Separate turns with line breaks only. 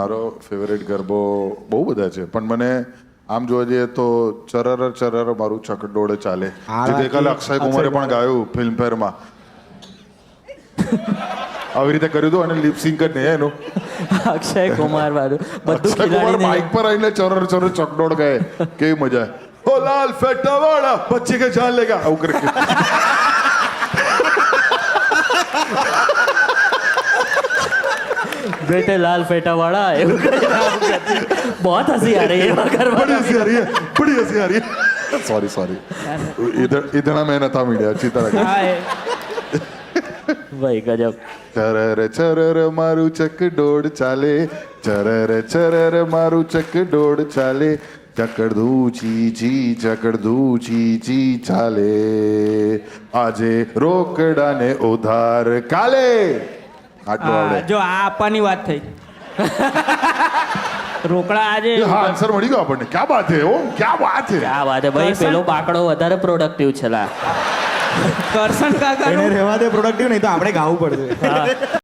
મારો ફેવરેટ ગરબો બહુ બધા છે પણ મને આમ જોવા જઈએ તો ચરર ચરર મારું ચકડોળ ચાલે જે ગઈકાલે અક્ષય કુમારે પણ ગાયું ફિલ્મફેરમાં આવી રીતે કર્યું હતું અને લિપસિંક જ નહીં એનું
અક્ષય કુમાર વાળું બધું
અક્ષય કુમાર
ખિલાડીને
માઇક પર આવીને ચરર ચરર ચકડોળ ગાય કેવી મજા ઓ લાલ ફેટા વાળા બચ્ચે કે જાન લેગા આવું કરે
बेटे लाल फेटा वाला बहुत हंसी आ रही है
बड़ी हंसी आ रही है बड़ी हंसी आ रही है सॉरी इतना मैं था मीडिया अच्छी तरह
भाई गजब
चरर चरर मारू चकडोળ ચાલે ચરર ચરર મારું ચકડોળ ચાલે ચકડધું ચી ચાલે આજે રોકડાને ઉધાર કાલે આટલું આવડે
જો આ આપવાની વાત થઈ રોકડા આજે
હા આન્સર મળી ગયો આપણને ક્યાં બાત હે ઓ ક્યાં બાત હે
क्या बात है भाई પેલો બાકડો વધારે પ્રોડક્ટિવ છે લા
કરશન કાકા
એને રહેવા દે પ્રોડક્ટિવ નહીં તો આપણે ગાવું પડશે